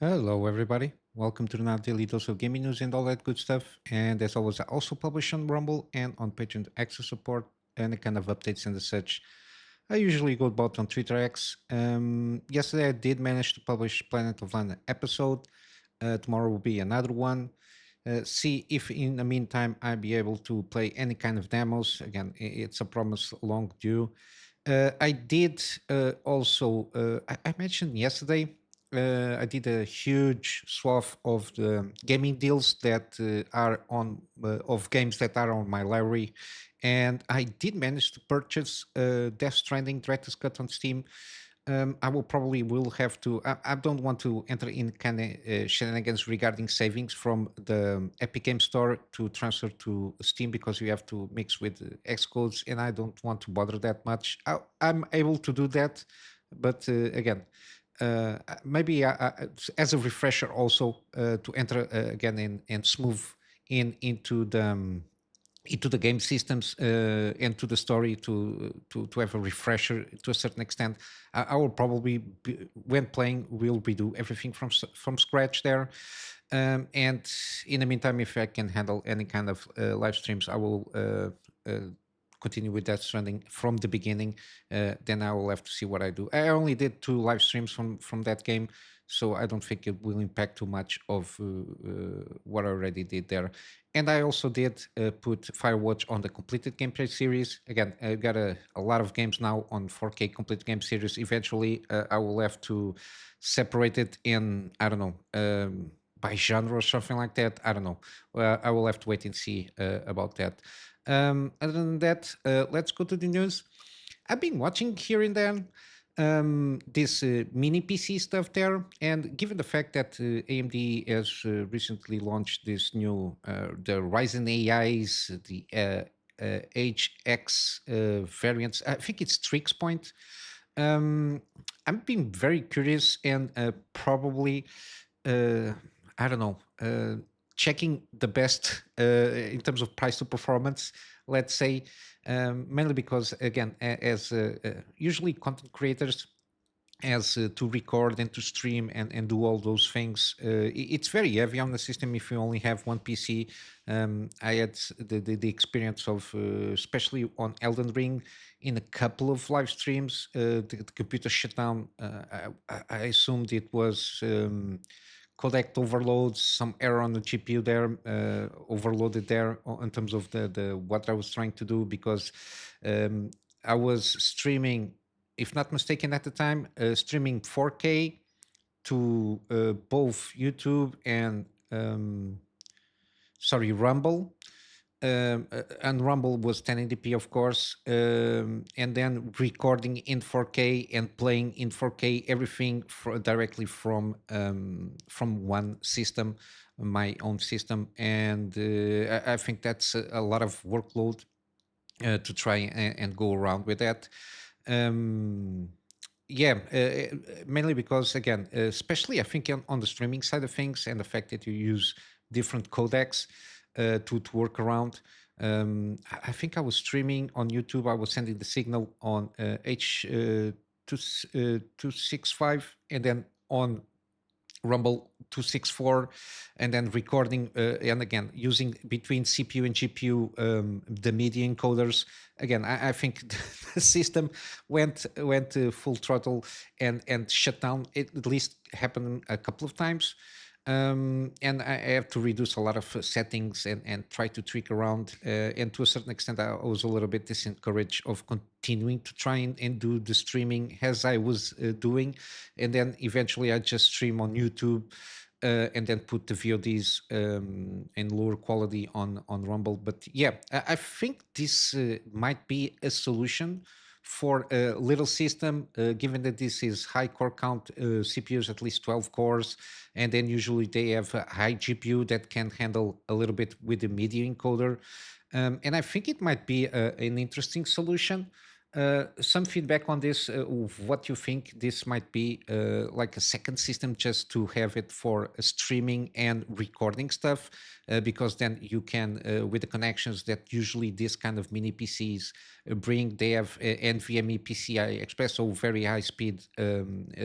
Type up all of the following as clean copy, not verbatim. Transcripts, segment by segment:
Hello, everybody. Welcome to the Now Daily Dose of Gaming News and all that good stuff. And as always, I also publish on Rumble and on Patreon Access support and the kind of updates and the such. I usually go about on Twitter X. Yesterday, I did manage to publish Planet of Lana episode. Tomorrow will be another one. See if in the meantime I'll be able to play any kind of demos. Again, it's a promise long due. I did also, I mentioned yesterday, I did a huge swath of the gaming deals that are on, of games that are on my library. And I did manage to purchase Death Stranding Director's Cut on Steam. I will probably will have to. I don't want to enter in kind of shenanigans regarding savings from the Epic Game Store to transfer to Steam because you have to mix with X codes, and I don't want to bother that much. I'm able to do that, but again, maybe as a refresher also to enter again and smooth into the game systems and to the story to have a refresher to a certain extent. I will probably when playing will redo everything from scratch there. And in the meantime, if I can handle any kind of live streams, I will continue with that stranding from the beginning. Then I will have to see what I do. I only did two live streams from that game, so I don't think it will impact too much of what I already did there. And I also did put Firewatch on the completed gameplay series. Again, I got a lot of games now on 4K complete game series. Eventually, I will have to separate it in, I don't know, by genre or something like that. I don't know. I will have to wait and see about that. Other than that, let's go to the news. I've been watching here and there this mini PC stuff there, and given the fact that AMD has recently launched this new the Ryzen AIs, the HX variants, I think it's Strix Point. I'm being very curious and probably uh, I don't know, checking the best in terms of price to performance, let's say, mainly because, again, as usually content creators, as to record and to stream and do all those things. It's very heavy on the system if you only have one PC. I had the experience of, especially on Elden Ring, in a couple of live streams, the computer shut down. I assumed it was codec overloads, some error on the GPU there, overloaded there in terms of the what I was trying to do because I was streaming, if not mistaken at the time, streaming 4K to both YouTube and Rumble. And Rumble was 1080p, of course, and then recording in 4K and playing in 4K everything directly from one system, my own system, and I think that's a lot of workload to try and go around with that. Um, yeah, mainly because again, especially I think on the streaming side of things, and the fact that you use different codecs to work around. I think I was streaming on YouTube. I was sending the signal on H265, and then on Rumble 264, and then recording and again using between CPU and GPU the MIDI encoders. Again, I think the system went full throttle and shut down. It at least happened a couple of times. And I have to reduce a lot of settings and try to tweak around. And to a certain extent, I was a little bit discouraged of continuing to try and do the streaming as I was doing. And then eventually I just stream on YouTube and then put the VODs in lower quality on Rumble. But yeah, I think this might be a solution for a little system, given that this is high core count CPUs, at least 12 cores, and then usually they have a high GPU that can handle a little bit with the media encoder. And I think it might be an interesting solution. Some feedback on this, of what you think this might be, like a second system, just to have it for streaming and recording stuff, because then you can, with the connections that usually this kind of mini PCs bring, they have NVMe PCI Express, so very high speed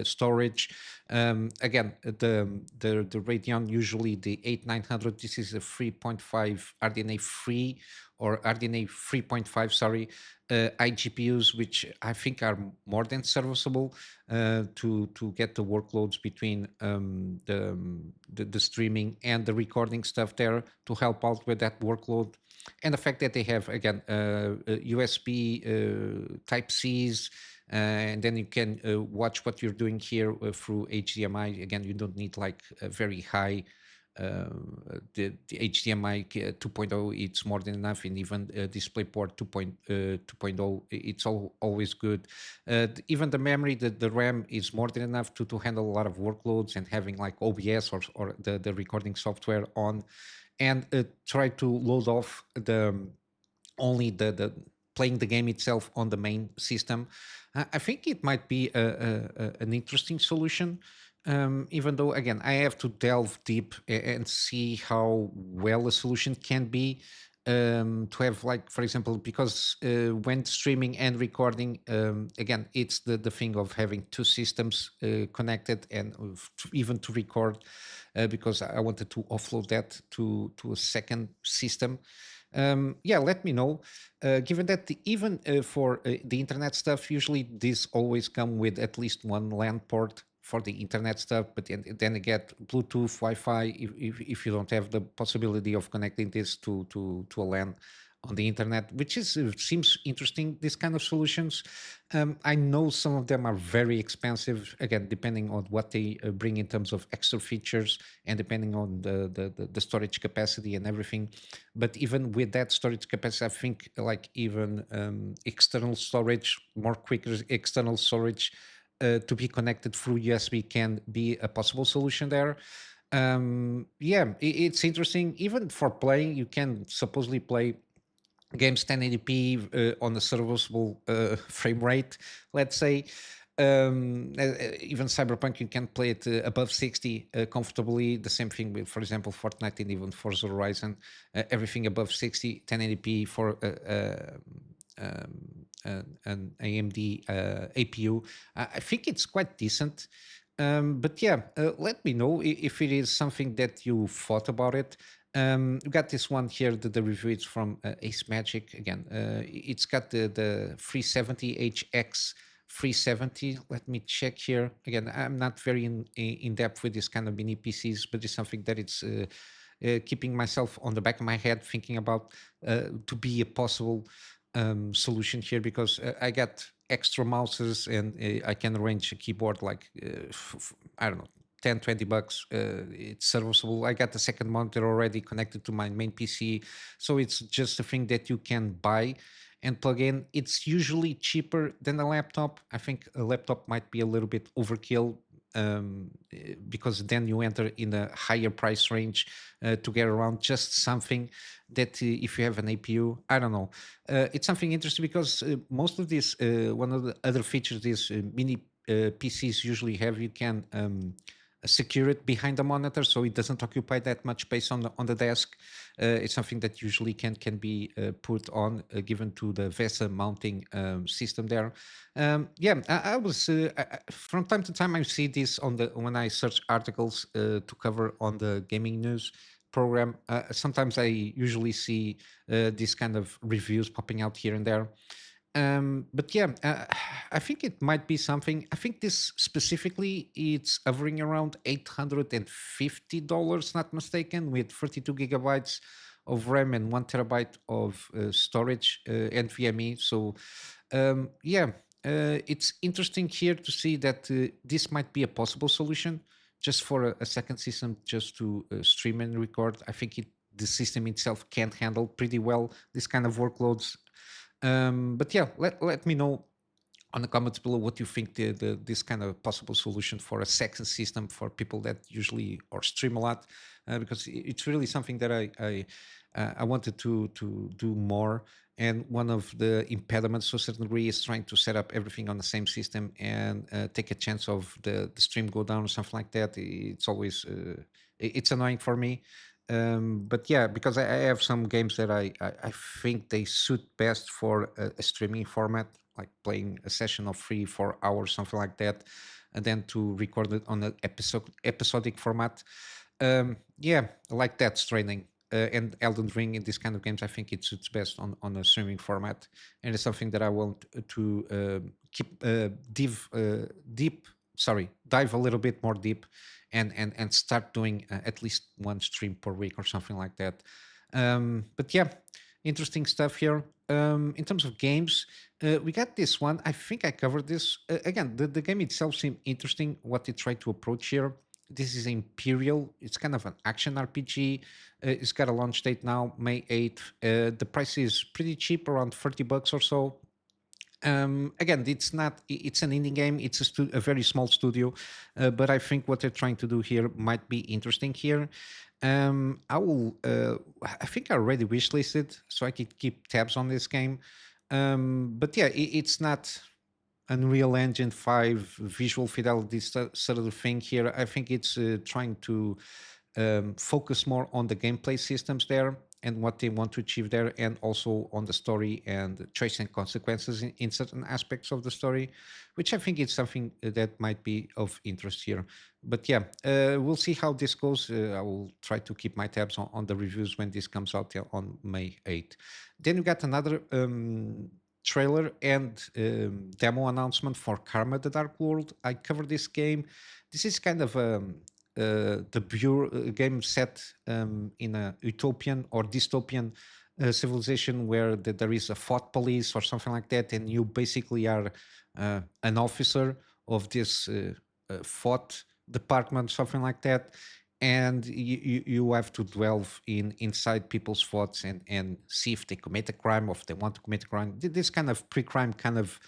storage. Again, the Radeon, usually the 8900, this is a 3.5 RDNA free, or RDNA 3.5, sorry, iGPUs, which I think are more than serviceable to get the workloads between the streaming and the recording stuff there, to help out with that workload. And the fact that they have, again, USB Type Cs, and then you can watch what you're doing here through HDMI. Again, you don't need like a very high uh, the HDMI 2.0, it's more than enough, and even DisplayPort 2.0, it's always good. Even the memory, the RAM is more than enough to handle a lot of workloads, and having like OBS or the recording software on, and try to load off only the playing the game itself on the main system. I think it might be an interesting solution. Even though, again, I have to delve deep and see how well a solution can be, to have, like, for example, because when streaming and recording, again, it's the thing of having two systems connected, and even to record, because I wanted to offload that to a second system. Yeah, let me know. Given that even for the internet stuff, usually these always come with at least one LAN port for the internet stuff, but then you get Bluetooth, Wi-Fi, if you don't have the possibility of connecting this to a LAN on the internet, which is seems interesting. These kind of solutions, I know some of them are very expensive. Again, depending on what they bring in terms of extra features, and depending on the storage capacity and everything. But even with that storage capacity, I think like even external storage, more quicker external storage, to be connected through USB can be a possible solution there. Yeah, it's interesting. Even for playing, you can supposedly play games 1080p on a serviceable frame rate, let's say. Even Cyberpunk, you can play it above 60 comfortably. The same thing with, for example, Fortnite and even Forza Horizon. Everything above 60, 1080p for an AMD APU. I think it's quite decent. But yeah, let me know if it is something that you thought about it. We got this one here, the review is from ACEMAGIC. Again, it's got the 370HX 370. Let me check here. Again, I'm not very in depth with this kind of mini PCs, but it's something that it's keeping myself on the back of my head, thinking about to be a possible solution here, because I got extra mouses, and I can arrange a keyboard like I don't know, 10, 20 bucks. It's serviceable. I got the second monitor already connected to my main PC, so it's just a thing that you can buy and plug in. It's usually cheaper than a laptop. I think a laptop might be a little bit overkill, because then you enter in a higher price range to get around just something that, if you have an APU, I don't know. It's something interesting, because most of this, one of the other features these mini PCs usually have, you can secure it behind the monitor, so it doesn't occupy that much space on the desk. It's something that usually can be put on, given to the VESA mounting system there. Yeah, I was from time to time I see this on the when I search articles to cover on the gaming news program. Sometimes I usually see these kind of reviews popping out here and there. But yeah, I think it might be something. I think this specifically, it's hovering around $850, not mistaken, with 32 gigabytes of RAM and 1 terabyte of storage, NVMe. So yeah, it's interesting here to see that this might be a possible solution, just for a second system, just to stream and record. I think the system itself can handle pretty well this kind of workloads. But yeah, let me know on the comments below what you think this kind of possible solution for a second system for people that usually or stream a lot, because it's really something that I wanted to do more, and one of the impediments to a certain degree is trying to set up everything on the same system and take a chance of the stream go down or something like that. It's always it's annoying for me. But yeah, because I have some games that I think they suit best for a streaming format, like playing a session of 3 4 hours, something like that, and then to record it on an episodic format. Yeah, like that training. And Elden Ring in this kind of games, I think it suits best on a streaming format, and it's something that I want to keep dive a little bit more deep, and start doing at least one stream per week or something like that. But yeah, interesting stuff here. In terms of games, we got this one. I think I covered this. Again, the game itself seemed interesting. What they try to approach here. This is Empyreal. It's kind of an action RPG. It's got a launch date now, May 8th. The price is pretty cheap, around $30 or so. Again, it's not, it's an indie game. It's a very small studio, but I think what they're trying to do here might be interesting here. I think I already wishlisted so I could keep tabs on this game. But yeah, it's not Unreal Engine 5 visual fidelity sort of thing here. I think it's trying to focus more on the gameplay systems there and what they want to achieve there, and also on the story and choice and consequences in certain aspects of the story, which I think is something that might be of interest here. But yeah, we'll see how this goes. I will try to keep my tabs on the reviews when this comes out on May 8th. Then we got another trailer and demo announcement for Karma: The Dark World. I covered this game. This is kind of the pure game set in a utopian or dystopian civilization where there is a thought police or something like that, and you basically are an officer of this thought department, something like that, and you have to delve inside people's thoughts and see if they commit a crime or if they want to commit a crime. This kind of pre-crime kind of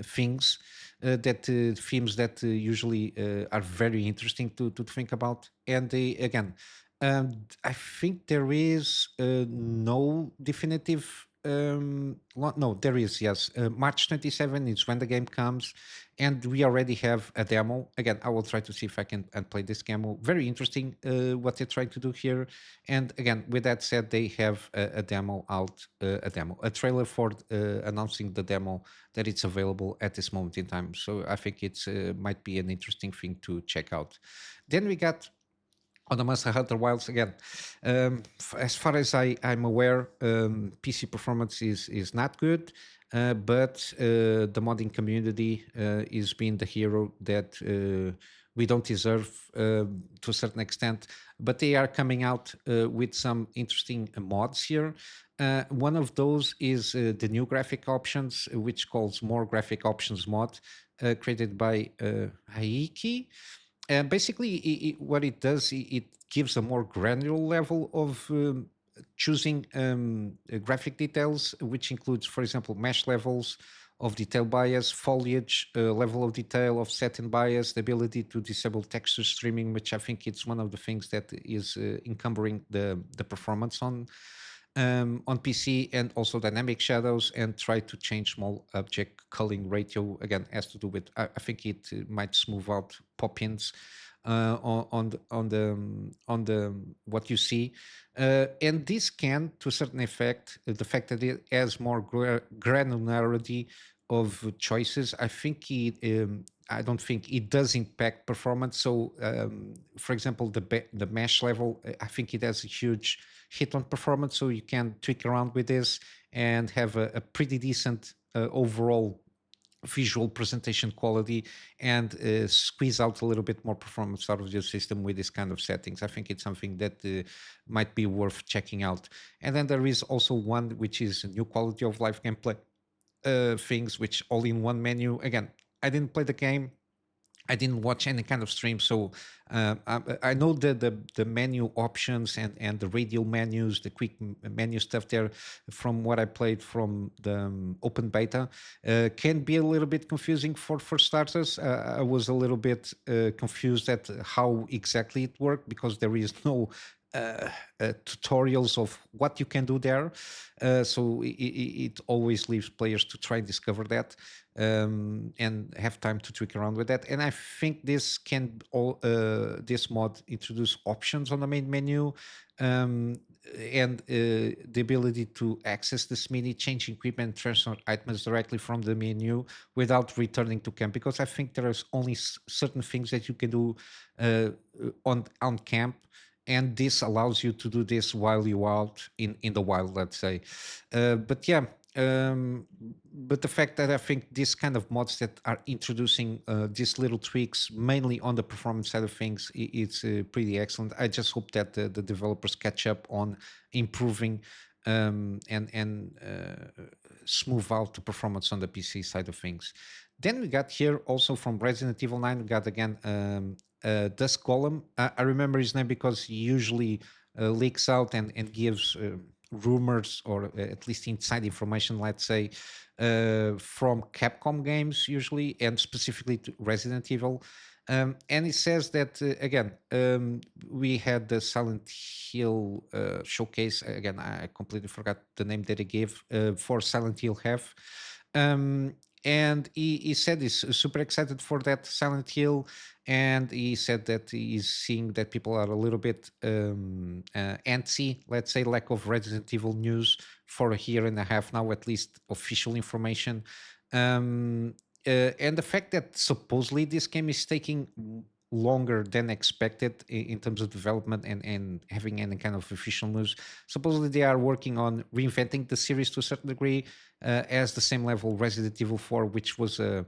things, that themes that usually are very interesting to think about. And they, again, I think there is no definitive. No, there is, yes. March 27 is when the game comes, and we already have a demo. Again, I will try to see if I can play this demo. Very interesting what they're trying to do here. And again, with that said, they have a demo out, a trailer for announcing the demo that it's available at this moment in time. So I think it's might be an interesting thing to check out. Then we got on the Monster Hunter Wilds again. As far as I'm aware, PC performance is not good, but the modding community is being the hero that we don't deserve to a certain extent. But they are coming out with some interesting mods here. One of those is the new graphic options, which calls More Graphic Options mod, created by Haiki. And basically, what it does, it gives a more granular level of choosing graphic details, which includes, for example, mesh levels of detail bias, foliage, level of detail, offset and bias, the ability to disable texture streaming, which I think it's one of the things that is encumbering the performance on PC, and also dynamic shadows, and try to change small object culling ratio. Again, has to do with, I think it might smooth out pop-ins on the what you see, and this can, to a certain effect, the fact that it has more granularity of choices. I don't think it does impact performance. So, for example, the mesh level, I think it has a huge hit on performance. So you can tweak around with this and have a pretty decent overall visual presentation quality, and squeeze out a little bit more performance out of your system with this kind of settings. I think it's something that might be worth checking out. And then there is also one which is a new quality of life gameplay things, which all in one menu. Again, I didn't play the game. I didn't watch any kind of stream, so I know the menu options and the radial menus, the quick menu stuff there, from what I played from the open beta, can be a little bit confusing for starters. I was a little bit confused at how exactly it worked, because there is no tutorials of what you can do there. So it always leaves players to try and discover that and have time to trick around with that. And I think this mod introduce options on the main menu um, and the ability to access this mini, change equipment, transfer items directly from the menu without returning to camp. Because I think there is only certain things that you can do on camp, and this allows you to do this while you out in the wild, let's say. But yeah, but the fact that I think these kind of mods that are introducing these little tweaks mainly on the performance side of things, it's pretty excellent. I just hope that the developers catch up on improving and smooth out the performance on the PC side of things. Then we got here also from Resident Evil 9, we got again Dusk Golem. I remember his name because he usually leaks out and gives rumors or at least inside information, let's say, from Capcom games usually, and specifically to Resident Evil. And it says that again, we had the Silent Hill showcase. Again, I completely forgot the name that he gave for Silent Hill Half. And he said he's super excited for that Silent Hill, and he said that he's seeing that people are a little bit antsy, let's say, lack of Resident Evil news for a year and a half now, at least official information. Um, and the fact that supposedly this game is taking longer than expected in terms of development and having any kind of official news. Supposedly they are working on reinventing the series to a certain degree, as the same level Resident Evil 4, which was a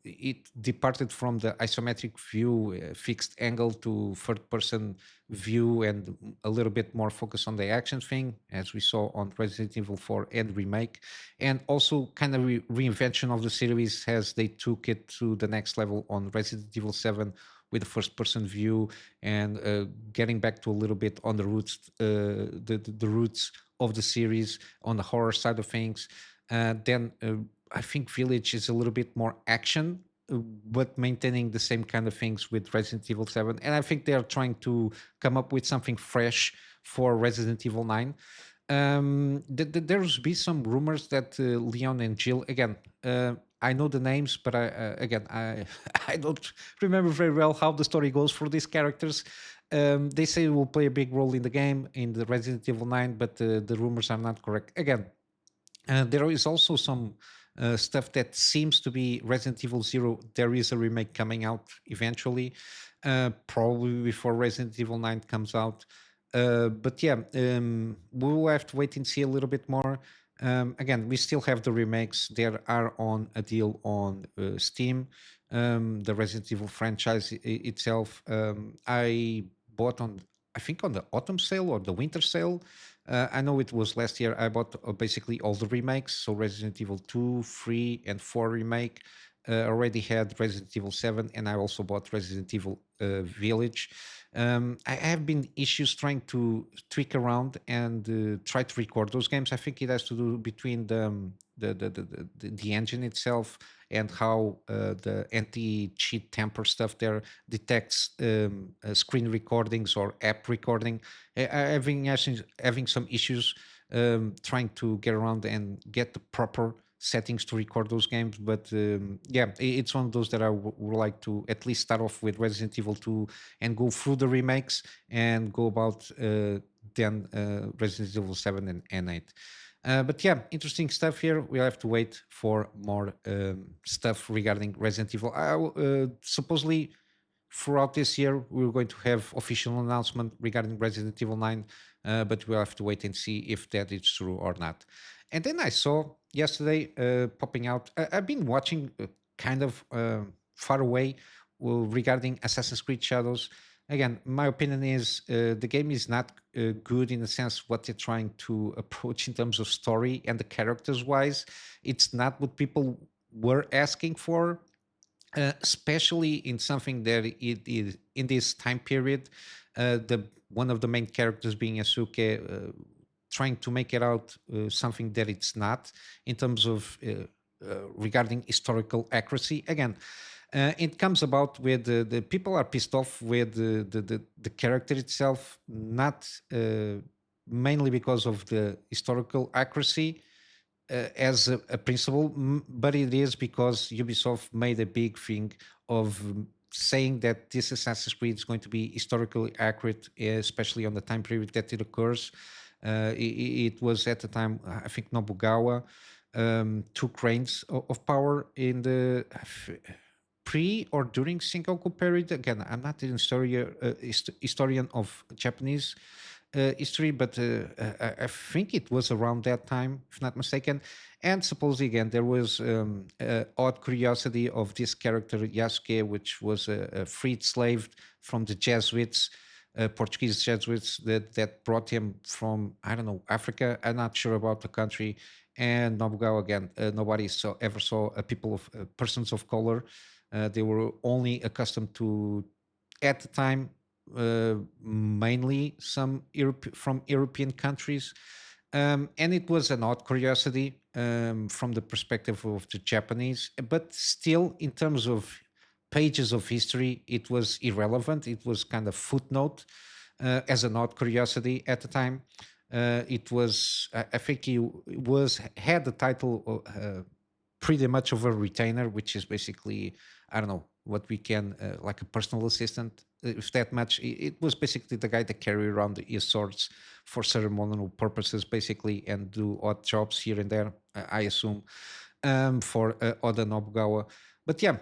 it departed from the isometric view, fixed angle, to third person view, and a little bit more focus on the action thing, as we saw on Resident Evil 4 and remake, and also kind of reinvention of the series as they took it to the next level on Resident Evil 7 with the first person view, and getting back to a little bit on the roots, the roots of the series on the horror side of things. Then I think Village is a little bit more action, but maintaining the same kind of things with Resident Evil 7. And I think they are trying to come up with something fresh for Resident Evil 9. There's been some rumors that Leon and Jill, again, I know the names, but again, I don't remember very well how the story goes for these characters. They say will play a big role in the game, in the Resident Evil 9, but the rumors are not correct. Again, there is also some stuff that seems to be Resident Evil 0. There is a remake coming out eventually, probably before Resident Evil 9 comes out. But yeah, we will have to wait and see a little bit more. Again, we still have the remakes. They are on a deal on Steam. The Resident Evil franchise itself, I bought on, I think, on the autumn sale or the winter sale. I know it was last year. I bought basically all the remakes. So Resident Evil 2, 3, and 4 remake. Already had Resident Evil 7, and I also bought Resident Evil Village. I have been issues trying to tweak around and try to record those games. I think it has to do between the engine itself and how the anti-cheat tamper stuff there detects screen recordings or app recording. Having some issues trying to get around and get the proper settings to record those games. But yeah, it's one of those that I would like to at least start off with Resident Evil 2 and go through the remakes and go about then Resident Evil 7 and 8. But yeah, interesting stuff here. We'll have to wait for more stuff regarding Resident Evil. Supposedly, throughout this year, we're going to have official announcement regarding Resident Evil 9, but we'll have to wait and see if that is true or not. And then I saw yesterday popping out. I've been watching kind of far away regarding Assassin's Creed Shadows. Again, my opinion is the game is not good in the sense what they're trying to approach in terms of story and the characters wise. It's not what people were asking for, especially in something that it is in this time period. The one of the main characters being Asuke, trying to make it out something that it's not in terms of regarding historical accuracy. Again, It comes about with the people are pissed off with the character itself, not mainly because of the historical accuracy as a principle, but it is because Ubisoft made a big thing of saying that this Assassin's Creed is going to be historically accurate, especially on the time period that it occurs. It was at the time, I think, Nobugawa took reins of power in the pre or during Sengoku period. Again, I'm not an historian of Japanese history, but I think it was around that time, if not mistaken. And supposedly, again, there was odd curiosity of this character Yasuke, which was a freed slave from the Jesuits, Portuguese Jesuits that brought him from, I don't know, Africa. I'm not sure about the country. And Nobugawa, again, nobody ever saw a people of persons of color. They were only accustomed to, at the time, mainly some from European countries. And it was an odd curiosity from the perspective of the Japanese, but still, in terms of pages of history, it was irrelevant. It was kind of footnote as an odd curiosity at the time. It was, I think, he was had the title pretty much of a retainer, which is basically, I don't know, what we can like a personal assistant, if that much. It was basically the guy that carry around his swords for ceremonial purposes, basically, and do odd jobs here and there. I assume for Oda Nobugawa. But yeah.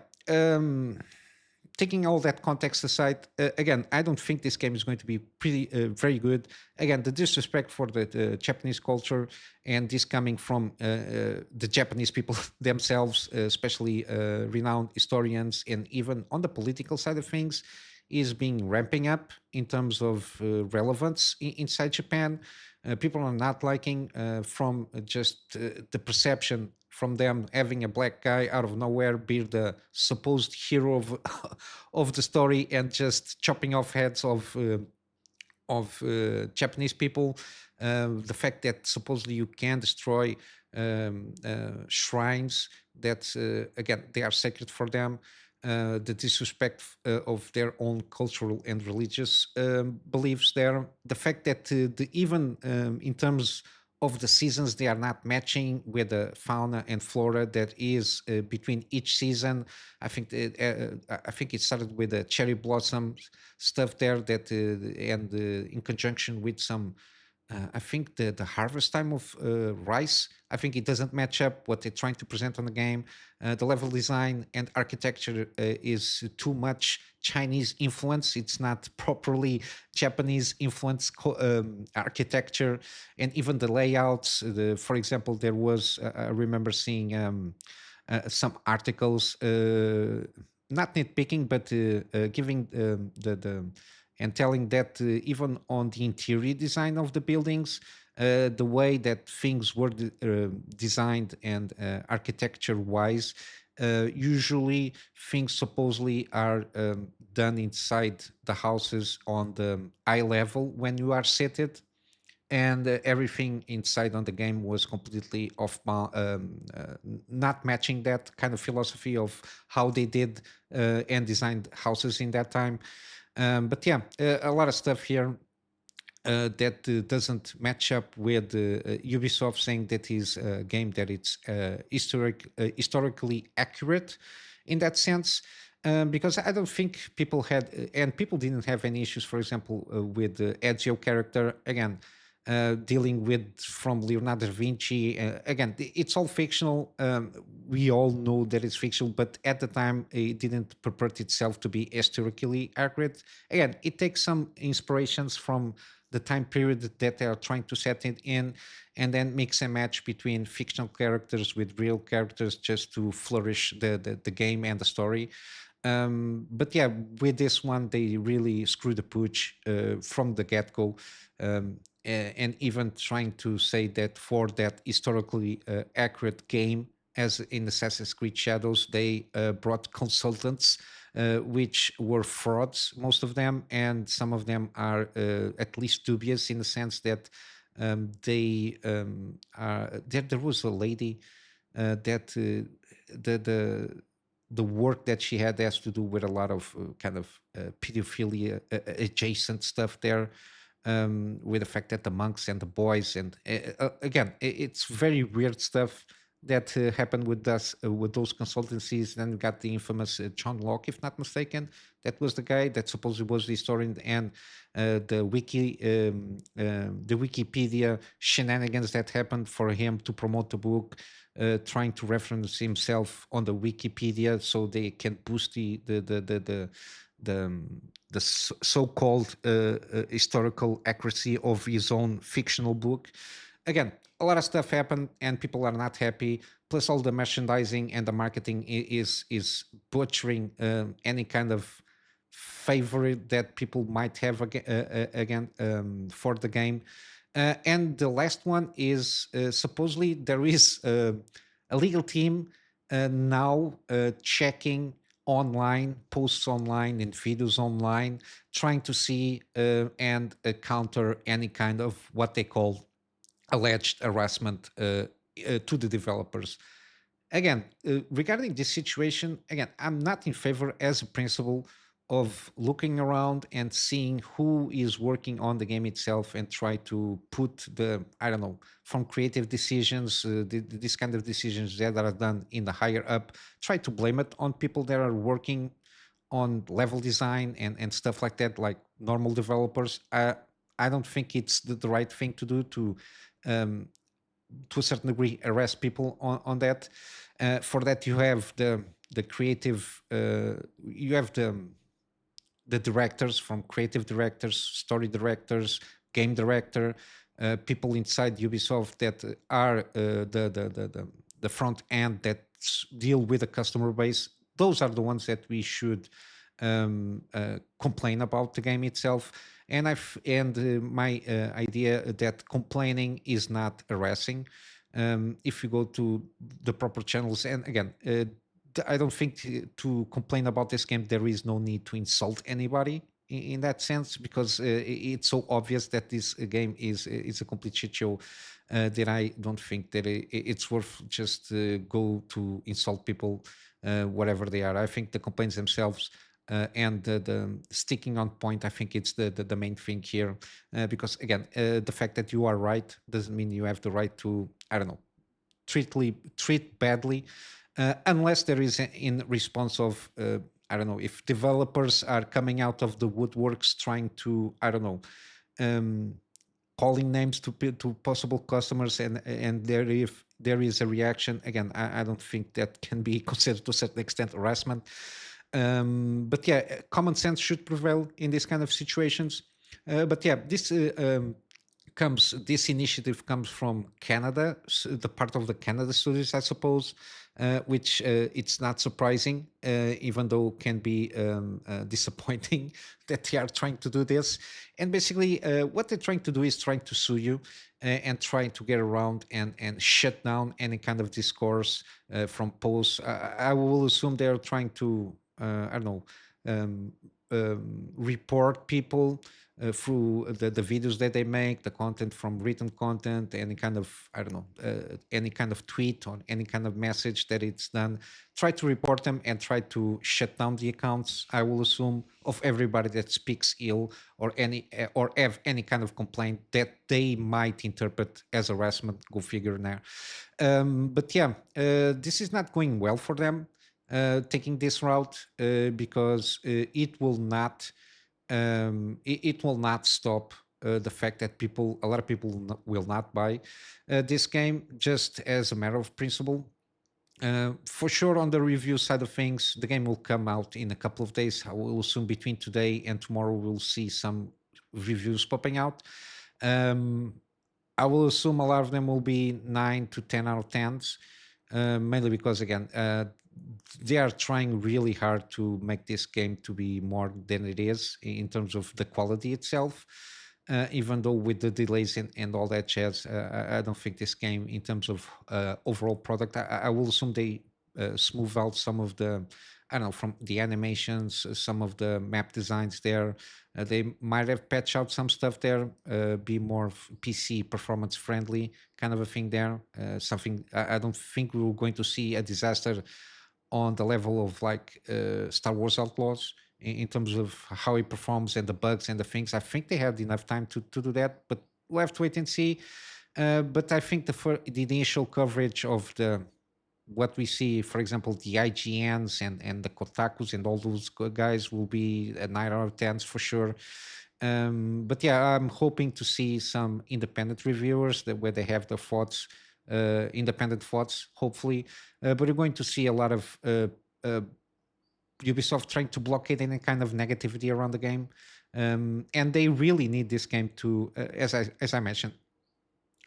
Taking all that context aside, again, I don't think this game is going to be very good. Again, the disrespect for the Japanese culture, and this coming from the Japanese people themselves, especially renowned historians, and even on the political side of things, is being ramping up in terms of relevance inside Japan. People are not liking from just the perception from them having a black guy out of nowhere be the supposed hero of of the story and just chopping off heads of Japanese people. The fact that supposedly you can destroy shrines that, again, they are sacred for them. The disrespect of their own cultural and religious beliefs there. The fact that even in terms of the seasons, they are not matching with the fauna and flora that is between each season. I think it started with the cherry blossom stuff there that and in conjunction with some I think the harvest time of rice. I think it doesn't match up what they're trying to present on the game. The level design and architecture is too much Chinese influence. It's not properly Japanese influence architecture, and even the layouts. For example, there was I remember seeing some articles, not nitpicking, but giving the and telling that even on the interior design of the buildings, the way that things were designed and architecture wise, usually things supposedly are done inside the houses on the eye level when you are seated, and everything inside on the game was completely not matching that kind of philosophy of how they did and designed houses in that time. But yeah, a lot of stuff here that doesn't match up with Ubisoft saying that is a game that it's historically accurate in that sense. Because I don't think people had, and people didn't have any issues, for example, with the Ezio character. Again, dealing with from Leonardo da Vinci. Again, it's all fictional. We all know that it's fictional, but at the time, it didn't purport itself to be historically accurate. Again, it takes some inspirations from the time period that they are trying to set it in, and then mix and match between fictional characters with real characters just to flourish the game and the story. But yeah, with this one, they really screwed the pooch from the get go. And even trying to say that for that historically accurate game, as in Assassin's Creed Shadows, they brought consultants, which were frauds, most of them, and some of them are at least dubious in the sense that they are. There was a lady that the the work that she had has to do with a lot of kind of pedophilia adjacent stuff there, with the fact that the monks and the boys and again, it's very weird stuff that happened with us with those consultancies. Then we got the infamous John Locke, if not mistaken. That was the guy that supposedly was the historian, and the Wikipedia shenanigans that happened for him to promote the book, trying to reference himself on the Wikipedia so they can boost the so-called historical accuracy of his own fictional book. Again, a lot of stuff happened and people are not happy. Plus, all the merchandising and the marketing is butchering any kind of favor that people might have again for the game. And the last one is supposedly there is a legal team now checking online posts online and videos online, trying to see and counter any kind of what they call alleged harassment to the developers. Again, regarding this situation, again, I'm not in favor as a principle of looking around and seeing who is working on the game itself and try to put the, I don't know, from creative decisions, this kind of decisions that are done in the higher up, try to blame it on people that are working on level design and stuff like that, like normal developers. I don't think it's the right thing to do um, to a certain degree arrest people on that. For that, you have the creative, you have the directors, from creative directors, story directors, game director, people inside Ubisoft that are the front end that deal with the customer base. Those are the ones that we should complain about the game itself. And my idea that complaining is not harassing. If you go to the proper channels, and again, I don't think to complain about this game there is no need to insult anybody in that sense, because it's so obvious that this game is a complete shit show, that I don't think that it's worth just go to insult people, whatever they are. I think the complaints themselves and the sticking on point, I think it's the main thing here, because again, the fact that you are right doesn't mean you have the right to, I don't know, treat badly, unless there is in response of I don't know, if developers are coming out of the woodworks trying to, I don't know, um, calling names to possible customers, and there, if there is a reaction, again, I don't think that can be considered to a certain extent harassment. But yeah, common sense should prevail in these kind of situations. But yeah, this initiative comes from Canada, the part of the Canada studios, I suppose, which it's not surprising, even though can be disappointing that they are trying to do this. And basically, what they're trying to do is trying to sue you and trying to get around and shut down any kind of discourse from posts. I will assume they're trying to, I don't know, um, report people through the videos that they make, the content from written content, any kind of, I don't know, any kind of tweet or any kind of message that it's done, try to report them and try to shut down the accounts, I will assume, of everybody that speaks ill or or have any kind of complaint that they might interpret as harassment. Go figure now. But yeah, this is not going well for them, taking this route, because it will not it will not stop the fact that a lot of people will not buy this game, just as a matter of principle. For sure, on the review side of things, the game will come out in a couple of days. I will assume between today and tomorrow we'll see some reviews popping out. Um, I will assume a lot of them will be 9 to 10 out of 10s, mainly because, again, they are trying really hard to make this game to be more than it is in terms of the quality itself. Even though with the delays and all that jazz, I don't think this game, in terms of overall product, I will assume they smooth out some of the, I don't know, from the animations, some of the map designs there. They might have patched out some stuff there, be more PC performance friendly kind of a thing there. Something I don't think we're going to see a disaster on the level of like Star Wars Outlaws in terms of how it performs and the bugs and the things. I think they had enough time to do that, but we'll have to wait and see. But I think the initial coverage of the what we see, for example, the IGNs and the Kotakus and all those guys will be a 9 out of 10s for sure. But yeah, I'm hoping to see some independent reviewers where they have the thoughts, independent thoughts, hopefully. But we're going to see a lot of uh, Ubisoft trying to blockade any kind of negativity around the game. And they really need this game to, as I mentioned,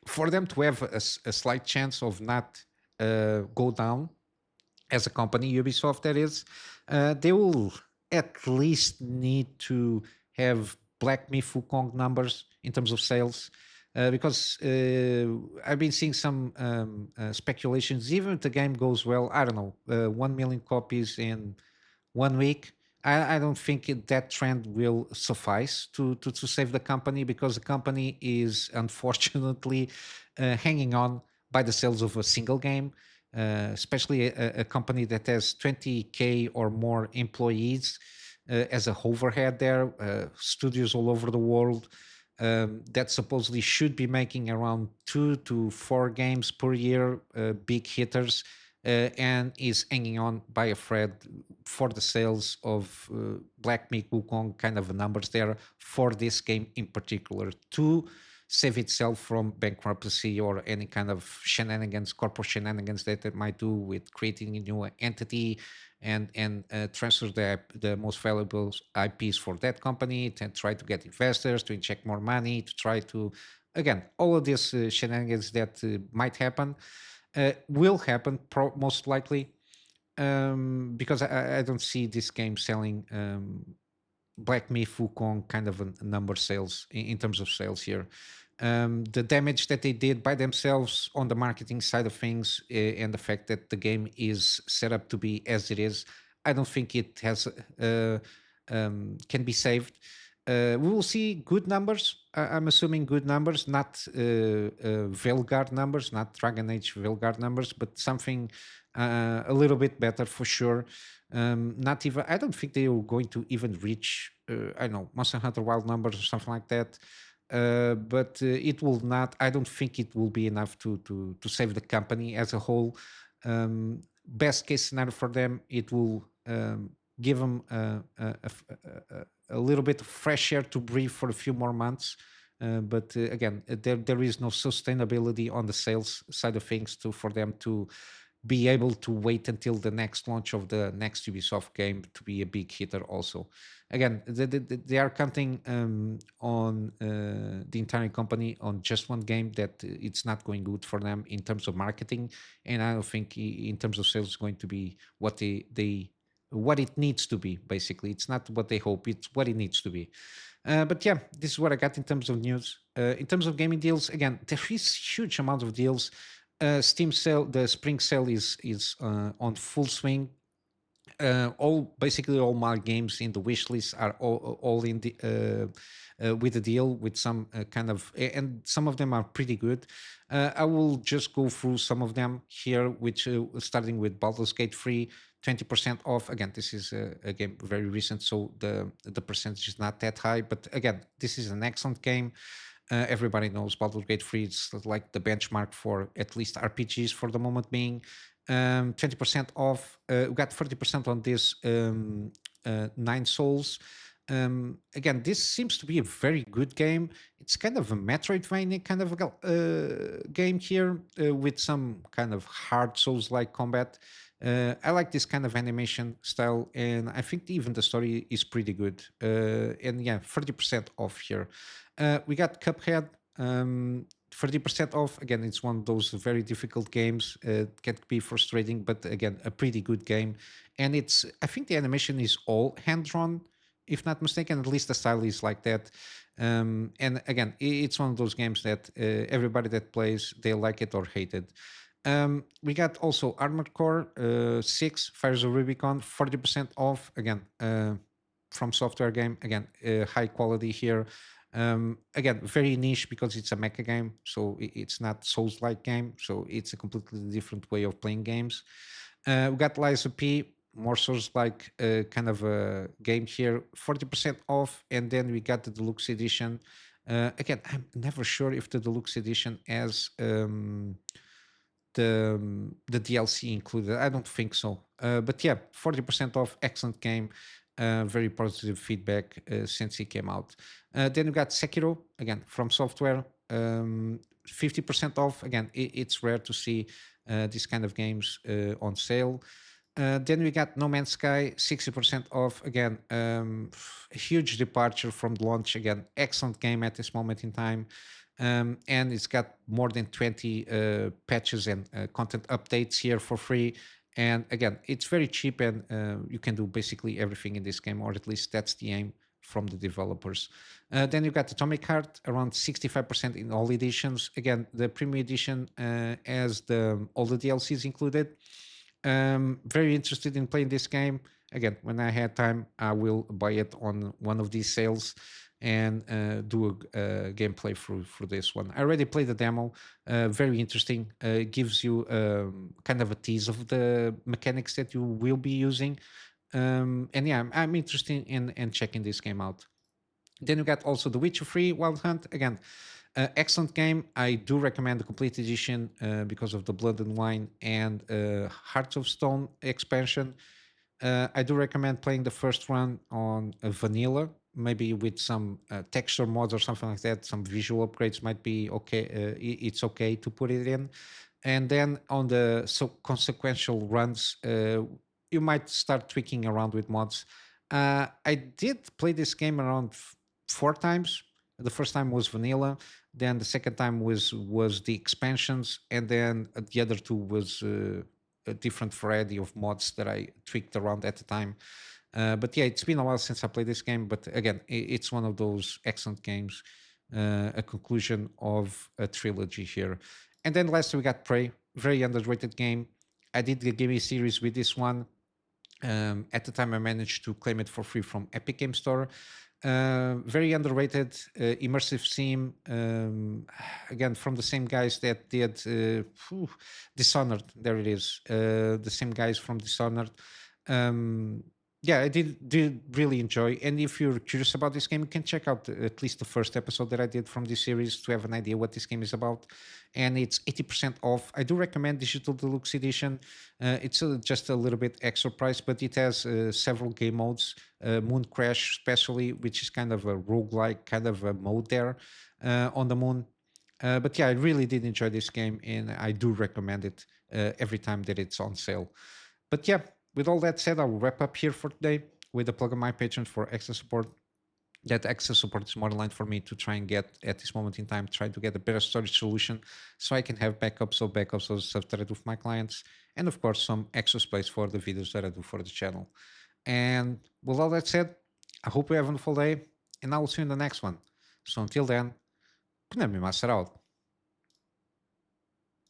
for them to have a slight chance of not go down as a company, Ubisoft that is, they will at least need to have Black Myth Wukong numbers in terms of sales. Because I've been seeing some speculations. Even if the game goes well, I don't know, 1 million copies in 1 week. I don't think that trend will suffice to save the company, because the company is unfortunately hanging on by the sales of a single game, especially a company that has 20K or more employees as a overhead there, studios all over the world that supposedly should be making around 2 to 4 games per year, big hitters, and is hanging on by a thread for the sales of Black Myth Wukong kind of numbers there for this game in particular, to save itself from bankruptcy or any kind of shenanigans, corporate shenanigans that it might do with creating a new entity and transfer the most valuable IPs for that company, to try to get investors to inject more money, to try to, again, all of these shenanigans that might happen will happen most likely, because I don't see this game selling Black Myth Wukong kind of a number sales in terms of sales here. The damage that they did by themselves on the marketing side of things, and the fact that the game is set up to be as it is, I don't think it has can be saved. We will see good numbers. I'm assuming good numbers, not Velgard numbers, not Dragon Age Velgard numbers, but something a little bit better for sure. Not even, I don't think they are going to even reach, I don't know, Monster Hunter Wild numbers or something like that. But it will not. I don't think it will be enough to save the company as a whole. Best case scenario for them, it will give them a little bit of fresh air to breathe for a few more months. But again, there is no sustainability on the sales side of things for them to be able to wait until the next launch of the next Ubisoft game to be a big hitter also. Again, they are counting on the entire company on just one game, that it's not going good for them in terms of marketing, and I don't think in terms of sales it's going to be what what it needs to be. Basically, it's not what they hope, it's what it needs to be. But yeah, this is what I got in terms of news. In terms of gaming deals, again, there is huge amount of deals. Steam sale, the spring sale is on full swing. Basically all my games in the wish list are all in the with the deal, with some kind of, and some of them are pretty good. I will just go through some of them here, which starting with Baldur's Gate 3, 20% off. Again, this is a game very recent, so the percentage is not that high, but again, this is an excellent game. Everybody knows Baldur's Gate 3 is like the benchmark for at least RPGs for the moment being. 20% off. We got 30% on this Nine Souls. Again, this seems to be a very good game. It's kind of a Metroidvania kind of a game here, with some kind of hard Souls-like combat. I like this kind of animation style, and I think even the story is pretty good. And yeah, 30% off here. We got Cuphead, 30% off. Again, it's one of those very difficult games. Can be frustrating, but again, a pretty good game. And I think the animation is all hand-drawn, if not mistaken. At least the style is like that. And again, it's one of those games that everybody that plays, they like it or hate it. We got also Armored Core 6, Fires of Rubicon, 40% off. Again, from software game. Again, high quality here. Again, very niche because it's a mecha game, so it's not Souls-like game, so it's a completely different way of playing games. We got Liza P, more Souls-like kind of a game here, 40% off, and then we got the deluxe edition. Again, I'm never sure if the deluxe edition has the DLC included. I don't think so. But yeah, 40% off, excellent game. Very positive feedback since it came out. Then we got Sekiro, again, from software. 50% off. Again, it's rare to see these kind of games on sale. Then we got No Man's Sky, 60% off. Again, a huge departure from the launch. Again, excellent game at this moment in time. And it's got more than 20 patches and content updates here for free. And again, it's very cheap, and you can do basically everything in this game, or at least that's the aim from the developers. Then you got Atomic Heart, around 65% in all editions. Again, the premium edition has all the DLCs included. Very interested in playing this game. Again, when I had time, I will buy it on one of these sales and do a gameplay for this one. I already played the demo. Very interesting. Gives you kind of a tease of the mechanics that you will be using. And yeah, I'm interested in checking this game out. Then you got also The Witcher 3 Wild Hunt. Again, excellent game. I do recommend the complete edition because of the Blood and Wine and Hearts of Stone expansion. I do recommend playing the first one on vanilla, maybe with some texture mods or something like that. Some visual upgrades might be okay. It's okay to put it in. And then on the consequential runs, you might start tweaking around with mods. I did play this game around 4 times. The first time was vanilla, then the second time was the expansions, and then the other two was a different variety of mods that I tweaked around at the time. But yeah, it's been a while since I played this game. But again, it's one of those excellent games, a conclusion of a trilogy here. And then lastly, we got Prey, very underrated game. I did the Gimme series with this one. At the time, I managed to claim it for free from Epic Game Store. Very underrated, immersive sim. Again, from the same guys that did Dishonored. There it is. The same guys from Dishonored. Yeah, I did really enjoy. And if you're curious about this game, you can check out at least the first episode that I did from this series to have an idea what this game is about. And it's 80% off. I do recommend Digital Deluxe Edition. It's just a little bit extra price, but it has several game modes. Moon Crash, especially, which is kind of a roguelike kind of a mode there on the moon. But yeah, I really did enjoy this game, and I do recommend it every time that it's on sale. But yeah, with all that said, I'll wrap up here for today with a plug on my Patreon for extra support. That extra support is more aligned for me to try and get, at this moment in time, try to get a better storage solution so I can have backups of the stuff that I do for my clients. And of course, some extra space for the videos that I do for the channel. And with all that said, I hope you have a wonderful day, and I will see you in the next one. So until then, Kunamy Master out.